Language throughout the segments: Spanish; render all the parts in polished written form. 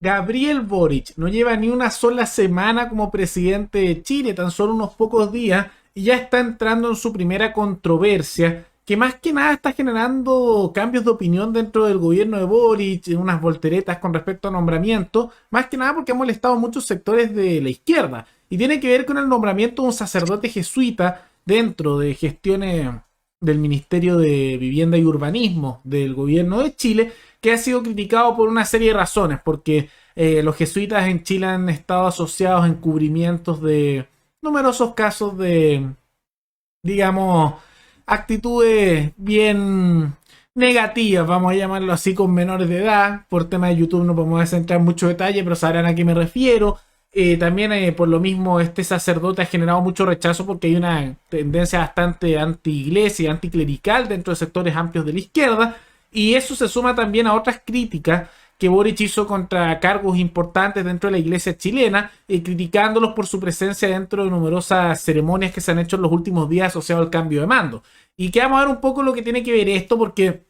Gabriel Boric no lleva ni una sola semana como presidente de Chile, tan solo unos pocos días, y ya está entrando en su primera controversia, que más que nada está generando cambios de opinión dentro del gobierno de Boric, unas volteretas con respecto a nombramiento, más que nada porque ha molestado a muchos sectores de la izquierda, y tiene que ver con el nombramiento de un sacerdote jesuita dentro de gestiones del Ministerio de Vivienda y Urbanismo del gobierno de Chile, que ha sido criticado por una serie de razones, porque los jesuitas en Chile han estado asociados a encubrimientos de numerosos casos de, digamos, actitudes bien negativas, vamos a llamarlo así, con menores de edad. Por tema de YouTube no podemos entrar en mucho detalle, pero sabrán a qué me refiero. También por lo mismo este sacerdote ha generado mucho rechazo porque hay una tendencia bastante anti-iglesia, anticlerical dentro de sectores amplios de la izquierda, y eso se suma también a otras críticas que Boric hizo contra cargos importantes dentro de la iglesia chilena, criticándolos por su presencia dentro de numerosas ceremonias que se han hecho en los últimos días asociados al cambio de mando. Y que vamos a ver un poco lo que tiene que ver esto, porque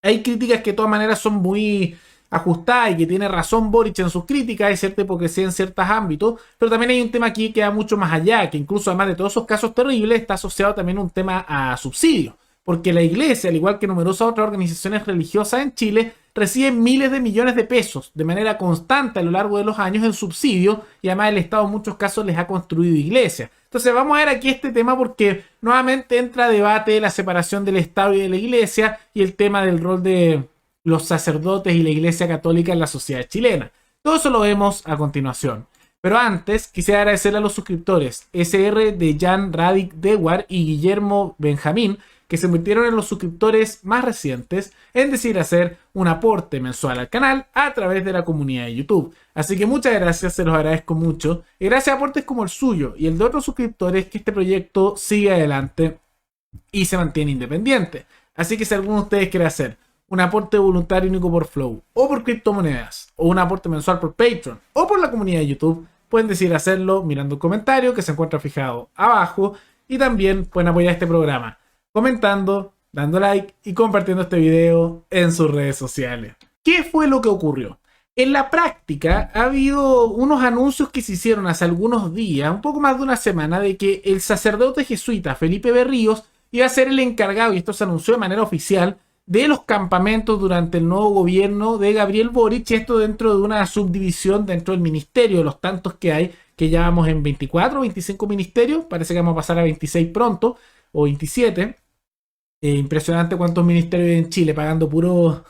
hay críticas que de todas maneras son muy ajustadas y que tiene razón Boric en sus críticas, hay cierta hipocresía en ciertos ámbitos, pero también hay un tema aquí que va mucho más allá, que incluso además de todos esos casos terribles, está asociado también un tema a subsidios, porque la iglesia, al igual que numerosas otras organizaciones religiosas en Chile, reciben miles de millones de pesos de manera constante a lo largo de los años en subsidio, y además el Estado en muchos casos les ha construido iglesias. Entonces vamos a ver aquí este tema porque nuevamente entra a debate la separación del Estado y de la iglesia y el tema del rol de los sacerdotes y la iglesia católica en la sociedad chilena. Todo eso lo vemos a continuación. Pero antes, quisiera agradecerle a los suscriptores SR de Jan Radic Dewar y Guillermo Benjamín, que se convirtieron en los suscriptores más recientes en decidir hacer un aporte mensual al canal a través de la comunidad de YouTube. Así que muchas gracias, se los agradezco mucho. Y gracias a aportes como el suyo y el de otros suscriptores, que este proyecto sigue adelante y se mantiene independiente. Así que si alguno de ustedes quiere hacer un aporte voluntario único por Flow, o por criptomonedas, o un aporte mensual por Patreon, o por la comunidad de YouTube, pueden decidir hacerlo mirando el comentario que se encuentra fijado abajo, y también pueden apoyar este programa comentando, dando like y compartiendo este video en sus redes sociales. ¿Qué fue lo que ocurrió? En la práctica ha habido unos anuncios que se hicieron hace algunos días, un poco más de una semana, de que el sacerdote jesuita Felipe Berríos iba a ser el encargado, y esto se anunció de manera oficial, de los campamentos durante el nuevo gobierno de Gabriel Boric, y esto dentro de una subdivisión dentro del ministerio, de los tantos que hay, que ya vamos en 24 o 25 ministerios, parece que vamos a pasar a 26 pronto, o 27. Impresionante cuántos ministerios hay en Chile, pagando puro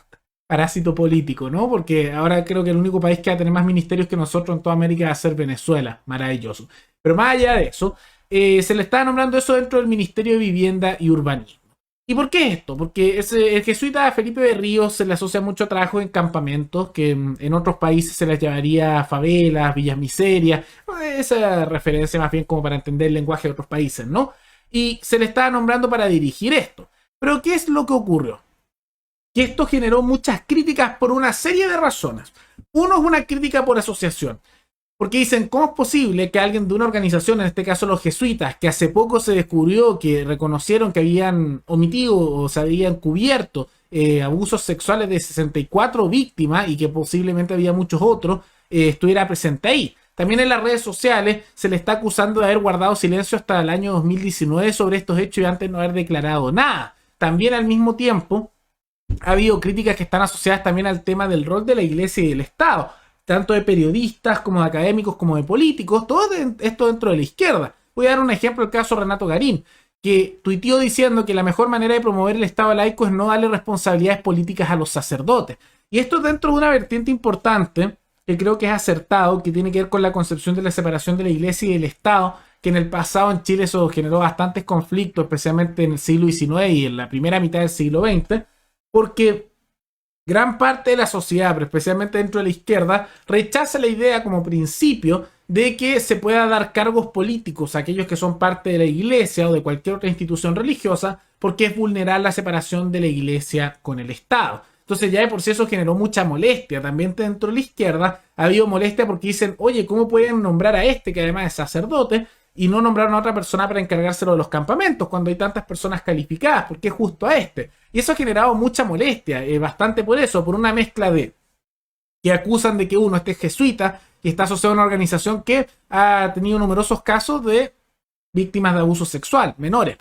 parásito político, ¿no? Porque ahora creo que el único país que va a tener más ministerios que nosotros en toda América va a ser Venezuela. Maravilloso. Pero más allá de eso, se le está nombrando eso dentro del Ministerio de Vivienda y Urbanismo. ¿Y por qué esto? Porque el jesuita Felipe Berríos se le asocia mucho a trabajo en campamentos, que en otros países se les llamaría favelas, villas miserias. Esa referencia más bien como para entender el lenguaje de otros países, ¿no? Y se le está nombrando para dirigir esto. Pero ¿qué es lo que ocurrió? Que esto generó muchas críticas por una serie de razones. Uno es una crítica por asociación, porque dicen, ¿cómo es posible que alguien de una organización, en este caso los jesuitas, que hace poco se descubrió que reconocieron que habían omitido o se habían cubierto abusos sexuales de 64 víctimas y que posiblemente había muchos otros, estuviera presente ahí? También en las redes sociales se le está acusando de haber guardado silencio hasta el año 2019 sobre estos hechos y antes no haber declarado nada. También al mismo tiempo ha habido críticas que están asociadas también al tema del rol de la iglesia y del Estado, tanto de periodistas como de académicos como de políticos, todo esto dentro de la izquierda. Voy a dar un ejemplo, el caso Renato Garín, que tuiteó diciendo que la mejor manera de promover el Estado laico es no darle responsabilidades políticas a los sacerdotes. Y esto dentro de una vertiente importante, que creo que es acertado, que tiene que ver con la concepción de la separación de la iglesia y del Estado, que en el pasado en Chile eso generó bastantes conflictos, especialmente en el siglo XIX y en la primera mitad del siglo XX, porque gran parte de la sociedad, pero especialmente dentro de la izquierda, rechaza la idea como principio de que se pueda dar cargos políticos a aquellos que son parte de la iglesia o de cualquier otra institución religiosa, porque es vulnerar la separación de la iglesia con el Estado. Entonces ya de por sí eso generó mucha molestia. También dentro de la izquierda ha habido molestia porque dicen, oye, ¿cómo pueden nombrar a este que además es sacerdote y no nombraron a otra persona para encargárselo de los campamentos cuando hay tantas personas calificadas? ¿Por qué justo a este? Y eso ha generado mucha molestia, bastante por eso, por una mezcla de que acusan de que uno, este es jesuita, y está asociado a una organización que ha tenido numerosos casos de víctimas de abuso sexual, menores,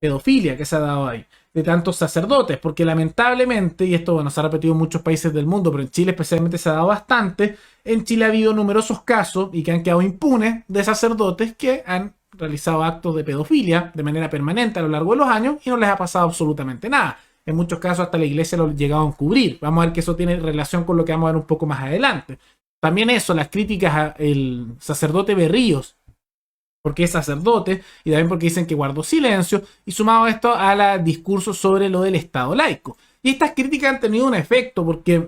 pedofilia que se ha dado ahí, de tantos sacerdotes, porque lamentablemente, y esto bueno, se ha repetido en muchos países del mundo, pero en Chile especialmente se ha dado bastante, en Chile ha habido numerosos casos y que han quedado impunes de sacerdotes que han realizado actos de pedofilia de manera permanente a lo largo de los años y no les ha pasado absolutamente nada. En muchos casos hasta la iglesia lo ha llegado a encubrir. Vamos a ver que eso tiene relación con lo que vamos a ver un poco más adelante. También eso, las críticas al sacerdote Berríos, porque es sacerdote, y también porque dicen que guardó silencio, y sumado esto al discurso sobre lo del Estado laico. Y estas críticas han tenido un efecto, porque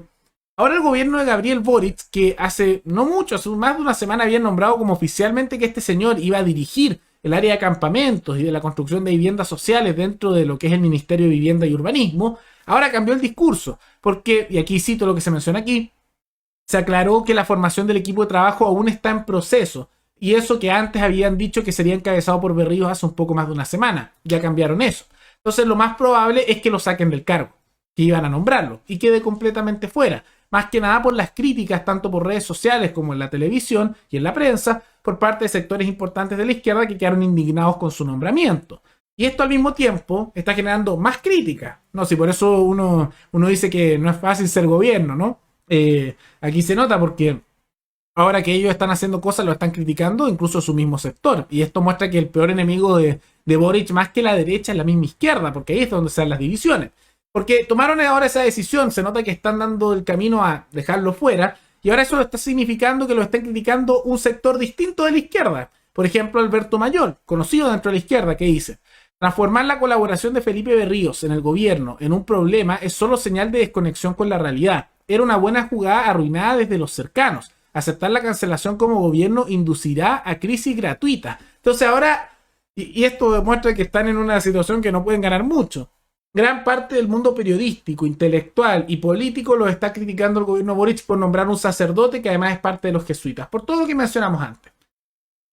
ahora el gobierno de Gabriel Boric, que hace no mucho, hace más de una semana habían nombrado como oficialmente que este señor iba a dirigir el área de campamentos y de la construcción de viviendas sociales dentro de lo que es el Ministerio de Vivienda y Urbanismo, ahora cambió el discurso, porque, y aquí cito lo que se menciona aquí, se aclaró que la formación del equipo de trabajo aún está en proceso, y eso que antes habían dicho que sería encabezado por Berríos hace un poco más de una semana, ya cambiaron eso. Entonces lo más probable es que lo saquen del cargo, que iban a nombrarlo, y quede completamente fuera. Más que nada por las críticas, tanto por redes sociales como en la televisión y en la prensa, por parte de sectores importantes de la izquierda que quedaron indignados con su nombramiento. Y esto al mismo tiempo está generando más críticas. No, si por eso uno dice que no es fácil ser gobierno, ¿no? Aquí se nota porque ahora que ellos están haciendo cosas lo están criticando incluso su mismo sector. Y esto muestra que el peor enemigo de Boric más que la derecha es la misma izquierda, porque ahí es donde se dan las divisiones. Porque tomaron ahora esa decisión, se nota que están dando el camino a dejarlo fuera, y ahora eso lo está significando que lo están criticando un sector distinto de la izquierda. Por ejemplo, Alberto Mayor, conocido dentro de la izquierda, que dice: transformar la colaboración de Felipe Berríos en el gobierno en un problema es solo señal de desconexión con la realidad. Era una buena jugada arruinada desde los cercanos. Aceptar la cancelación como gobierno inducirá a crisis gratuita. Entonces ahora, y esto demuestra que están en una situación que no pueden ganar mucho. Gran parte del mundo periodístico, intelectual y político los está criticando el gobierno Boric por nombrar un sacerdote que además es parte de los jesuitas, por todo lo que mencionamos antes.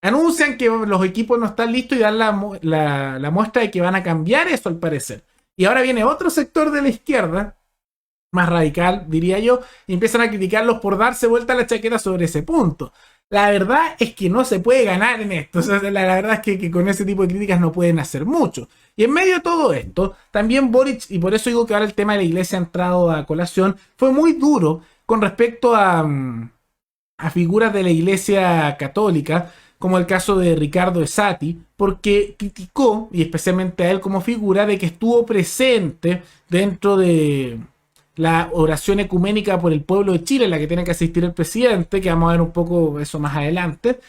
Anuncian que los equipos no están listos y dan la muestra de que van a cambiar eso al parecer. Y ahora viene otro sector de la izquierda, más radical diría yo, y empiezan a criticarlos por darse vuelta la chaqueta sobre ese punto. La verdad es que no se puede ganar en esto. O sea, la verdad es que con ese tipo de críticas no pueden hacer mucho. Y en medio de todo esto, también Boric, y por eso digo que ahora el tema de la iglesia ha entrado a colación, fue muy duro con respecto a figuras de la iglesia católica, como el caso de Ricardo Esati, porque criticó, y especialmente a él como figura, de que estuvo presente dentro de la oración ecuménica por el pueblo de Chile, en la que tiene que asistir el presidente, que vamos a ver un poco eso más adelante,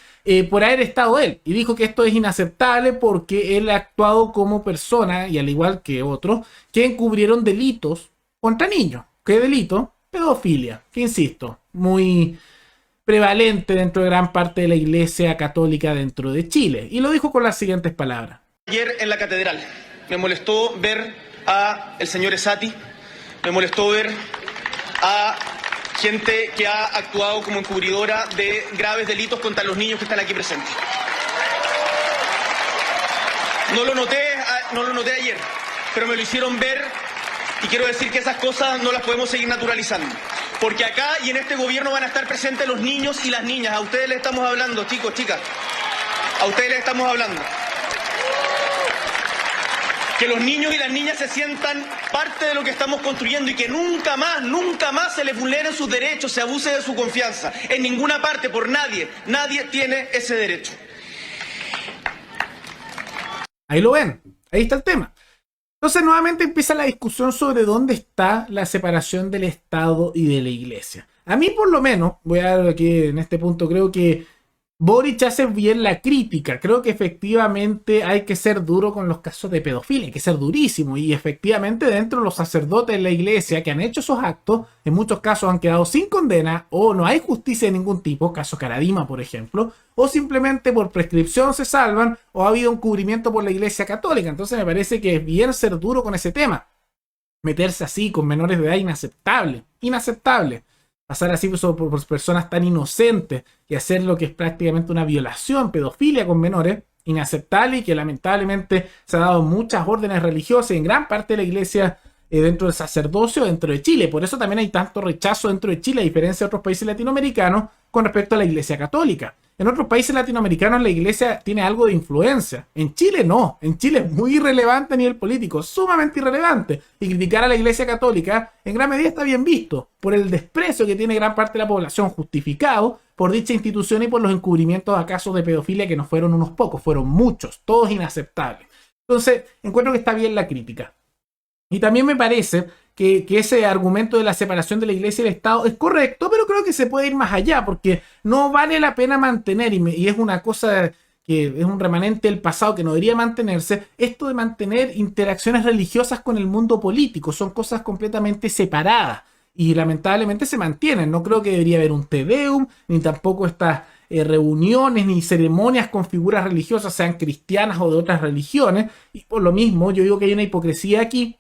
por haber estado él. Y dijo que esto es inaceptable porque él ha actuado como persona, y al igual que otros, que encubrieron delitos contra niños. ¿Qué delito? Pedofilia, que insisto, muy prevalente dentro de gran parte de la iglesia católica dentro de Chile. Y lo dijo con las siguientes palabras. Ayer en la catedral me molestó ver a el señor Esati. Me molestó ver a gente que ha actuado como encubridora de graves delitos contra los niños que están aquí presentes. No lo noté ayer, pero me lo hicieron ver y quiero decir que esas cosas no las podemos seguir naturalizando. Porque acá y en este gobierno van a estar presentes los niños y las niñas. A ustedes les estamos hablando, chicos, chicas. A ustedes les estamos hablando. Que los niños y las niñas se sientan parte de lo que estamos construyendo y que nunca más se les vulneren sus derechos, se abuse de su confianza. En ninguna parte, por nadie. Nadie tiene ese derecho. Ahí lo ven. Ahí está el tema. Entonces nuevamente empieza la discusión sobre dónde está la separación del Estado y de la Iglesia. A mí por lo menos, voy a dar aquí en este punto, creo que Boric hace bien la crítica. Creo que efectivamente hay que ser duro con los casos de pedofilia, hay que ser durísimo. Y efectivamente dentro de los sacerdotes de la iglesia que han hecho esos actos, en muchos casos han quedado sin condena o no hay justicia de ningún tipo, caso Caradima por ejemplo, o simplemente por prescripción se salvan o ha habido un cubrimiento por la iglesia católica. Entonces me parece que es bien ser duro con ese tema. Meterse así con menores de edad, inaceptable, inaceptable. Pasar así por personas tan inocentes y hacer lo que es prácticamente una violación, pedofilia con menores, inaceptable, y que lamentablemente se ha dado muchas órdenes religiosas y en gran parte de la iglesia dentro del sacerdocio dentro de Chile. Por eso también hay tanto rechazo dentro de Chile, a diferencia de otros países latinoamericanos, con respecto a la Iglesia Católica. En otros países latinoamericanos la Iglesia tiene algo de influencia. En Chile no. En Chile es muy irrelevante a nivel político, sumamente irrelevante. Y criticar a la Iglesia Católica en gran medida está bien visto por el desprecio que tiene gran parte de la población, justificado por dicha institución y por los encubrimientos a casos de pedofilia que no fueron unos pocos, fueron muchos, todos inaceptables. Entonces, encuentro que está bien la crítica. Y también me parece que ese argumento de la separación de la Iglesia y el Estado es correcto, pero creo que se puede ir más allá, porque no vale la pena mantener, y es una cosa que es un remanente del pasado que no debería mantenerse, esto de mantener interacciones religiosas con el mundo político. Son cosas completamente separadas y lamentablemente se mantienen. No creo que debería haber un Te Deum, ni tampoco estas reuniones ni ceremonias con figuras religiosas, sean cristianas o de otras religiones. Y por lo mismo yo digo que hay una hipocresía aquí,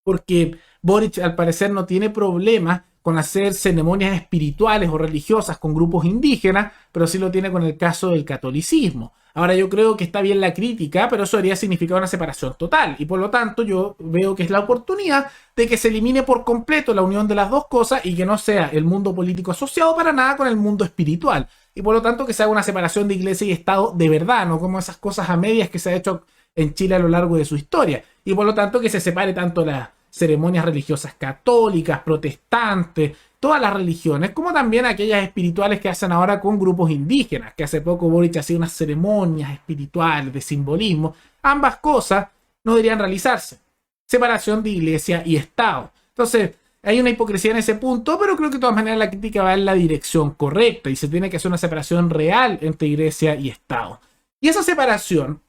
porque Boric al parecer no tiene problema con hacer ceremonias espirituales o religiosas con grupos indígenas, pero sí lo tiene con el caso del catolicismo. Ahora yo creo que está bien la crítica, pero eso debería significar una separación total, y por lo tanto yo veo que es la oportunidad de que se elimine por completo la unión de las dos cosas y que no sea el mundo político asociado para nada con el mundo espiritual, y por lo tanto que se haga una separación de iglesia y Estado de verdad, no como esas cosas a medias que se ha hecho en Chile a lo largo de su historia, y por lo tanto que se separe tanto las ceremonias religiosas católicas, protestantes, todas las religiones, como también aquellas espirituales que hacen ahora con grupos indígenas, que hace poco Boric hacía unas ceremonias espirituales de simbolismo. Ambas cosas no deberían realizarse. Separación de iglesia y Estado. Entonces, hay una hipocresía en ese punto, pero creo que de todas maneras la crítica va en la dirección correcta y se tiene que hacer una separación real entre iglesia y Estado. Y esa separación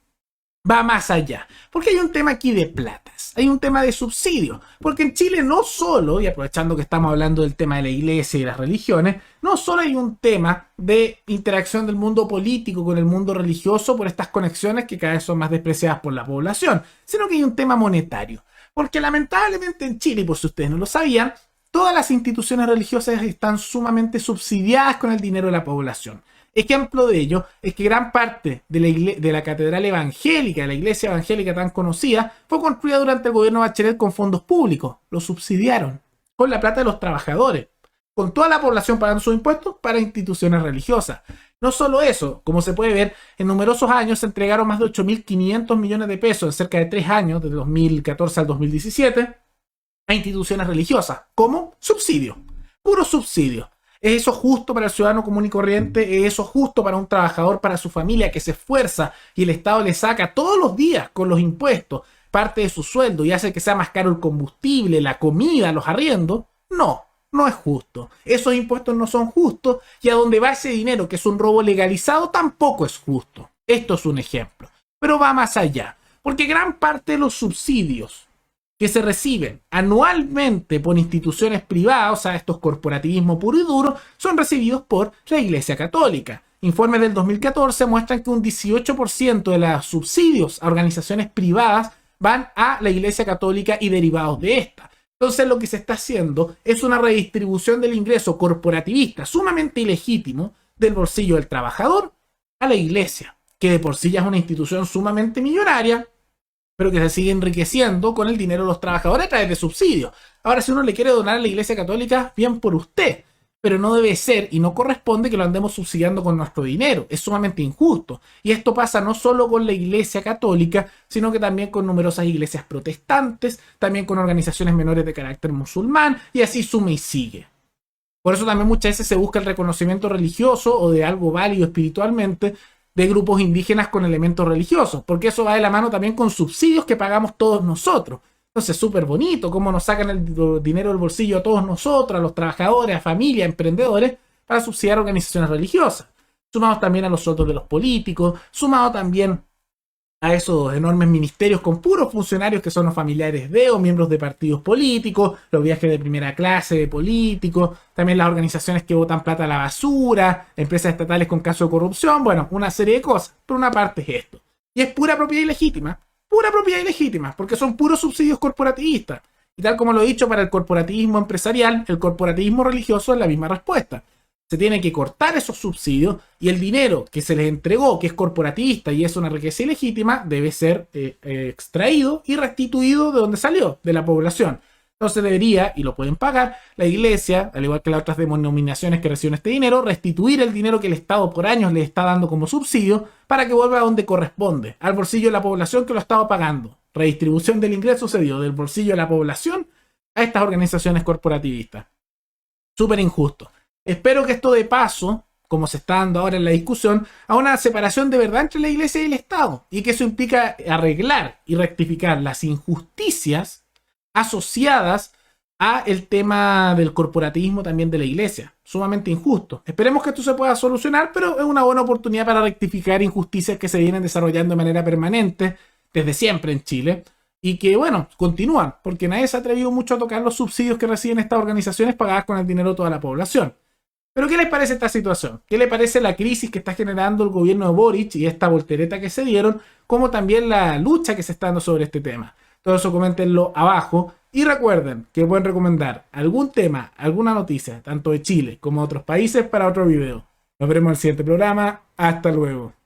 va más allá, porque hay un tema aquí de platas, hay un tema de subsidio, porque en Chile no solo, y aprovechando que estamos hablando del tema de la iglesia y las religiones, no solo hay un tema de interacción del mundo político con el mundo religioso por estas conexiones que cada vez son más despreciadas por la población, sino que hay un tema monetario, porque lamentablemente en Chile, y por si ustedes no lo sabían, todas las instituciones religiosas están sumamente subsidiadas con el dinero de la población. Ejemplo de ello es que gran parte de la catedral evangélica, de la iglesia evangélica tan conocida, fue construida durante el gobierno de Bachelet con fondos públicos. Lo subsidiaron con la plata de los trabajadores, con toda la población pagando sus impuestos para instituciones religiosas. No solo eso, como se puede ver, en numerosos años se entregaron más de 8.500 millones de pesos en cerca de 3 años, de 2014 al 2017, a instituciones religiosas, como subsidio, puro subsidio. ¿Es eso justo para el ciudadano común y corriente? ¿Es eso justo para un trabajador, para su familia que se esfuerza y el Estado le saca todos los días con los impuestos parte de su sueldo y hace que sea más caro el combustible, la comida, los arriendos? No, no es justo. Esos impuestos no son justos y a donde va ese dinero, que es un robo legalizado, tampoco es justo. Esto es un ejemplo. Pero va más allá, porque gran parte de los subsidios que se reciben anualmente por instituciones privadas, o sea, estos corporativismo puro y duro, son recibidos por la Iglesia Católica. Informes del 2014 muestran que un 18% de los subsidios a organizaciones privadas van a la Iglesia Católica y derivados de esta. Entonces lo que se está haciendo es una redistribución del ingreso corporativista sumamente ilegítimo del bolsillo del trabajador a la Iglesia, que de por sí ya es una institución sumamente millonaria, pero que se sigue enriqueciendo con el dinero de los trabajadores a través de subsidios. Ahora, si uno le quiere donar a la Iglesia Católica, bien por usted, pero no debe ser y no corresponde que lo andemos subsidiando con nuestro dinero. Es sumamente injusto. Y esto pasa no solo con la Iglesia Católica, sino que también con numerosas iglesias protestantes, también con organizaciones menores de carácter musulmán, y así suma y sigue. Por eso también muchas veces se busca el reconocimiento religioso o de algo válido espiritualmente de grupos indígenas con elementos religiosos, porque eso va de la mano también con subsidios que pagamos todos nosotros. Entonces es súper bonito cómo nos sacan el dinero del bolsillo a todos nosotros, a los trabajadores, a familias, a emprendedores, para subsidiar organizaciones religiosas. Sumados también a los sueldos de los políticos, sumado también a esos enormes ministerios con puros funcionarios que son los familiares de o miembros de partidos políticos, los viajes de primera clase de políticos, también las organizaciones que botan plata a la basura, empresas estatales con casos de corrupción, bueno, una serie de cosas, pero una parte es esto. Y es pura propiedad ilegítima, porque son puros subsidios corporativistas. Y tal como lo he dicho para el corporativismo empresarial, el corporativismo religioso es la misma respuesta. se tiene que cortar esos subsidios y el dinero que se les entregó, que es corporativista y es una riqueza ilegítima, debe ser extraído y restituido de donde salió, de la población. Entonces debería, y lo pueden pagar, la iglesia, al igual que las otras denominaciones que reciben este dinero, restituir el dinero que el Estado por años le está dando como subsidio para que vuelva a donde corresponde, al bolsillo de la población que lo estaba pagando. Redistribución del ingreso se dio del bolsillo de la población a estas organizaciones corporativistas. Súper injusto. Espero que esto dé paso, como se está dando ahora en la discusión, a una separación de verdad entre la iglesia y el Estado, y que eso implica arreglar y rectificar las injusticias asociadas a el tema del corporativismo también de la iglesia. Sumamente injusto. Esperemos que esto se pueda solucionar, pero es una buena oportunidad para rectificar injusticias que se vienen desarrollando de manera permanente desde siempre en Chile y que, bueno, continúan, porque nadie se ha atrevido mucho a tocar los subsidios que reciben estas organizaciones pagadas con el dinero de toda la población. Pero ¿qué les parece esta situación? ¿Qué les parece la crisis que está generando el gobierno de Boric y esta voltereta que se dieron, como también la lucha que se está dando sobre este tema? Todo eso coméntenlo abajo y recuerden que pueden recomendar algún tema, alguna noticia, tanto de Chile como de otros países para otro video. Nos veremos en el siguiente programa. Hasta luego.